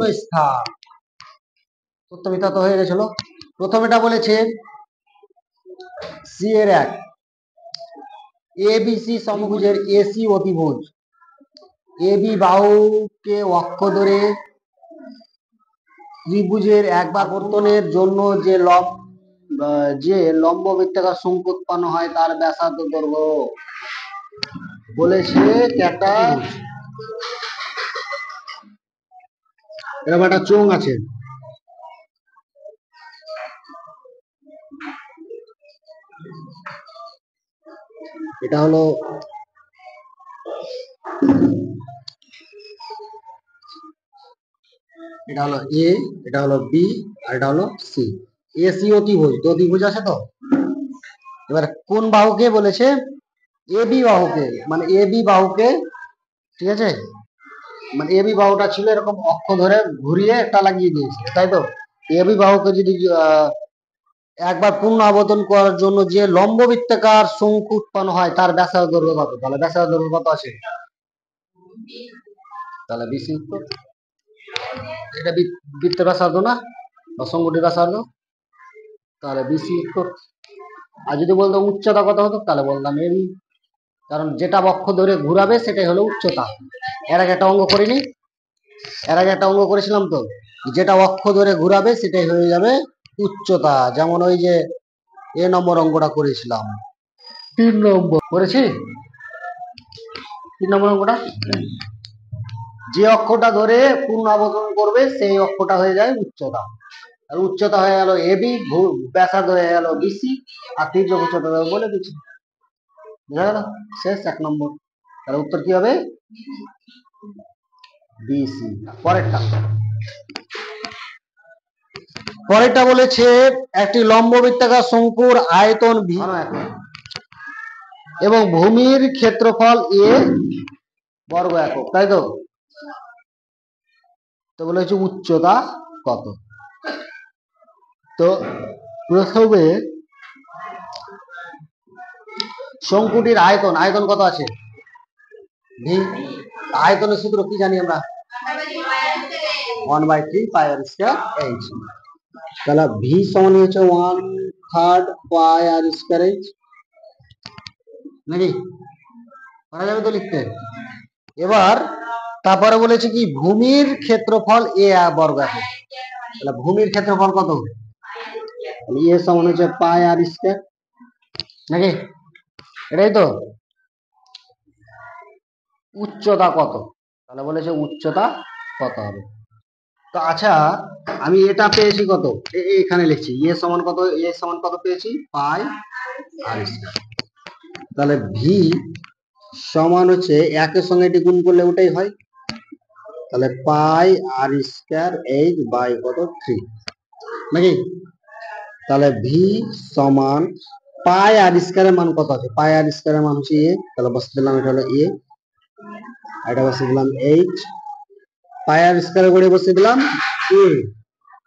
শূন্যস্থান। সত্য মিথ্যা তো হয়ে গেছিল। প্রথম এটা বলেছে সি এর এক, এবিসি সমভুজের এসি অতিভুজ, এবি বাহুকে অক্ষ ধরে ত্রিভুজের একবার পরিবর্তনের জন্য যে লম্ব বৃত্তাকার শঙ্কু উৎপন্ন হয় তার ব্যাসার্ধ দৈর্ঘ্য। বলেছে একটা এরকম একটা চোঙ আছে, এটা হলো এ, এটা হলো বি, আর এটা হলো সি। এসি অতিভুজ, তো অতিভুজ আছে তো। এবার কোন বাহুকে বলেছে? এবি বাহুকে, মানে এবি বাহুকে, ঠিক আছে, মানে এবি বাহুটা ছিল এরকম অক্ষ ধরে ঘুরিয়ে একটা লাগিয়ে দিয়েছে, তাই তো। এবি বাহুকে যদি একবার পূর্ণ আবর্তন করার জন্য যে লম্ব বৃত্তাকার শঙ্কু উৎপন্ন হয় তার ব্যাসার্ধ দৈর্ঘ্য কত? তাহলে ব্যাসার্ধ দৈর্ঘ্য কত আছে? তাহলে বিসি উত্তর। এটা বৃত্তের ব্যাসার্ধ না, বা শঙ্কুটির ব্যাসার্ধ, তাহলে বিসি উত্তর। আর যদি বলতো উচ্চতা কত হতো, তাহলে বললাম এবি, কারণ যেটা বক্ষ ধরে ঘুরাবে সেটাই হলো উচ্চতা। এর আগে একটা অঙ্ক করিনি? এর আগে একটা অঙ্ক করেছিলাম তো, যেটা অক্ষ ধরে ঘুরাবে সেটাই হয়ে যাবে উচ্চতা। যেমন ওই যে এ নম্বর অঙ্কটা করেছিলাম, 3 নম্বর করেছি, 3 নম্বর অঙ্কটা, যে অক্ষটা ধরে পূর্ণ আবর্তন করবে সেই অক্ষটা হয়ে যায় উচ্চতা। আর উচ্চতা হয়ে গেল এবি, ব্যাসার্ধ হয়ে গেল বিসি, আর তীর্যক উচ্চতা বলে দিচ্ছি। বুঝা গেল? শেষ 1 নম্বর। তাহলে উত্তর কি হবে? বিসি। পরেরটা বলেছে একটি লম্ব বৃত্তাকার শঙ্কুর আয়তন ভি এবং ভূমির ক্ষেত্রফল এ বর্গ একক, তাই তো। তো বলেছে উচ্চতা কত? তো প্রথমে শঙ্কুটির আয়তন, আয়তন কত আছে? ভি। আয়তনের সূত্র কি জানি আমরা? 1/3 পাই আর স্কয়ার এইচ। তাহলে ভি সমান হচ্ছে 1/3 পাই আর স্কয়ার এইচ, নাকি? পারা যাবে তো লিখতে। এবার তারপরে বলেছে কি ভূমির ক্ষেত্রফল এ বর্গ একক। তাহলে ভূমির ক্ষেত্রফল কত? এ সমান হচ্ছে পাই আর স্কয়ার, নাকি? এটাই তো। উচ্চতা কত? তাহলে বলেছে উচ্চতা কত হবে। তো আচ্ছা, আমি এটা পেয়েছি কত, এখানে লিখছি এ সমান কত, এ সমান কত পেয়েছি? পাই আর স্কয়ার। তাহলে ভি সমান হচ্ছে একের সঙ্গে এটি গুণ করলে ওটাই হয়, তাহলে পাই আর স্কয়ার এইচ বাই কত 3, নাকি? তাহলে ভি সমান পাই আর স্কয়ারের মান কত আছে? পাই আর স্কয়ারের মান হচ্ছে এ, তাহলে বসে দিলাম এটা হলো এ, এটা বসে দিলাম এইচ, পাই আর স্কয়ারের করে বসে দিলাম এ,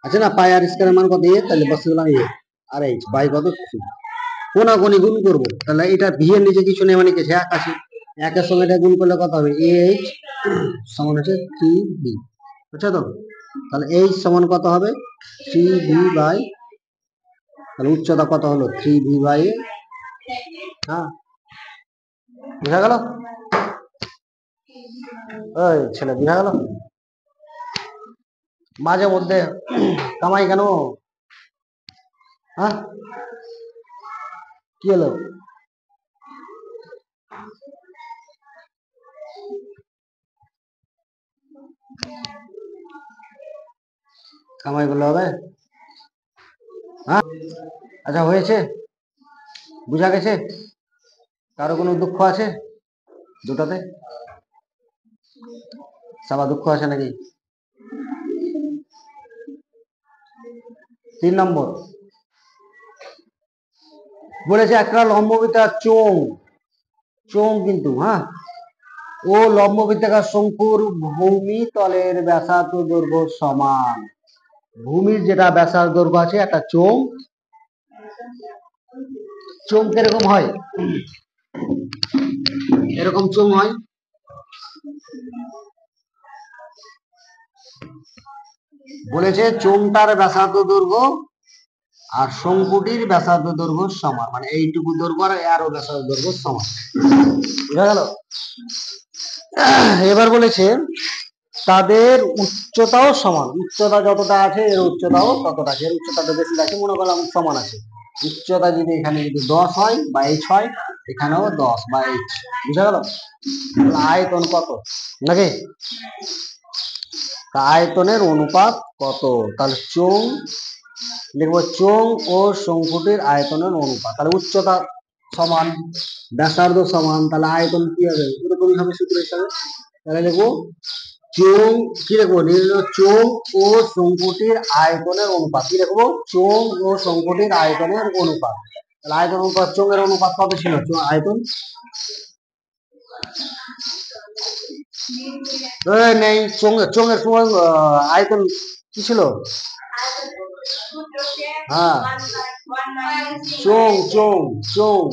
আচ্ছা না, পাই আর স্কয়ারের মান কত? এ, তাহলে বসে দিলাম এ আর এইচ বাই কত 3। কোনাকুনি গুণ করবো, তাহলে এটা ভি এর নিচে কিছু নেই, মানে কি এক আছে, একের সঙ্গে এটা গুণ করলে কত হবে? এ এইচ সমান হচ্ছে 3b, বুঝছো তো? তাহলে এইচ সমান কত হবে? 3b বাই, তাহলে উচ্চতা কত হলো? 3b বাই, হ্যাঁ, বুঝা গেল? ওই ছেলে বুঝা গেল? মাঝে মধ্যে কামাই কেন? হ্যাঁ, কি হলো? কামাই করলে হবে? হ্যাঁ, আচ্ছা হয়েছে, বুঝা গেছে? কারো কোনো দুঃখ আছে দুটাতে? সবার দুঃখ আছে নাকি? 3 নম্বর বলেছে একটা লম্ববৃত্তাকার চোঙ, চোঙ কিন্তু, হ্যাঁ, ও লম্ববৃত্তাকার শঙ্কুর ভূমি তলের ব্যাসার্ধ দৈর্ঘ্য সমান। ভূমির যেটা ব্যাসার্ধ দৈর্ঘ্য আছে, একটা চোঙ, চোঙ কিরকম হয়? এরকম চোঙ হয়, বলেছে চোঙটার ব্যাসার্ধ দৈর্ঘ্য আর শঙ্কুটির ব্যাসার্ধ দৈর্ঘ্য সমান, মানে এইটুকু দৈর্ঘ্য আর এরও ব্যাসার্ধ দৈর্ঘ্য সমান। বুঝা গেল? এবার বলেছে তাদের উচ্চতাও সমান, উচ্চতা যতটা আছে এর উচ্চতাও ততটা আছে, এর উচ্চতাটা বেশি আছে, মনে করলাম সমান আছে। উচ্চতা যদি এখানে যদি 10 হয় বা h হয়, এখানেও 10 বা h। বুঝা গেল? আয়তন কত নাকি আয়তনের অনুপাত কত? তাহলে চোঙ লিখবো, চোঙ ও শঙ্কুটির আয়তনের অনুপাত। তাহলে উচ্চতা সমান, ব্যাসার্ধ সমান, তাহলে আয়তন কি হবে? এরকমই হবে সূত্র হিসাবে। তাহলে লিখবো চোঙ, কি লিখবো? চোঙ ও শঙ্কুটির আয়তনের অনুপাত। কি লিখবো? চোঙ ও শঙ্কুটির আয়তনের অনুপাত। তাহলে আয়তন অনুপাত, চোঙের অনুপাত কত ছিল? আয়তন নেই, চোঙের সময় আয়তন কি ছিল? হ্যাঁ, চোঙ চোঙ চোঙ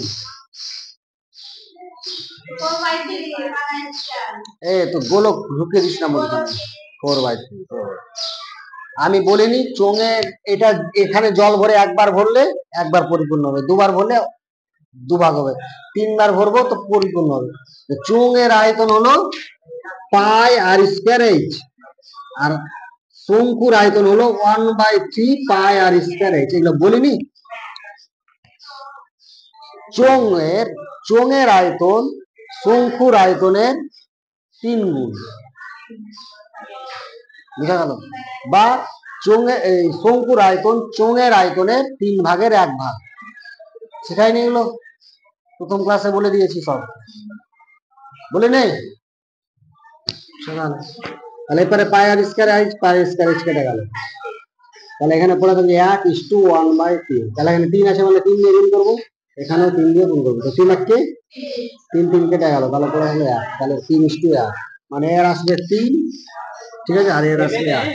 তো গোলক ঢুকিয়ে দিস না বলছি। 4/3। আমি বলিনি চোঙের এটা এখানে জল ভরে একবার ভরলে একবার পরিপূর্ণ হবে, দুবার ভরলে দুভাগ হবে, তিনবার ভরবো তো পরিপূর্ণ হবে। চোঙের আয়তন হলো পাই আর স্কয়ার এইচ, আর শঙ্কুর আয়তন হলো 1/3 পাই আর স্কয়ার এইচ। এগুলো বলিনি? চোঙের আয়তন শঙ্কুর আয়তনের 3 গুণ। বুঝা গেল? বা শঙ্কুর আয়তন চোঙের আয়তনের 3 ভাগের 1 ভাগ। সেটাই নিয়ে এগুলো প্রথম ক্লাসে বলে দিয়েছি, সব বলে নেই। তাহলে এবারে পাই আর square H, pi square H কেটে গেল। তাহলে এখানে পড়ে থাকবে 1:1/3। তাহলে এখানে 3 আছে মানে 3 দিয়ে গুণ করবো, এখানেও 3 দিয়ে গুণ করবো। তো 3 কে 3 কেটে গেল, তাহলে পড়ে থাকবে 1। তাহলে 3:1, মানে এর আসবে 3, ঠিক আছে, আর এর আসবে 1।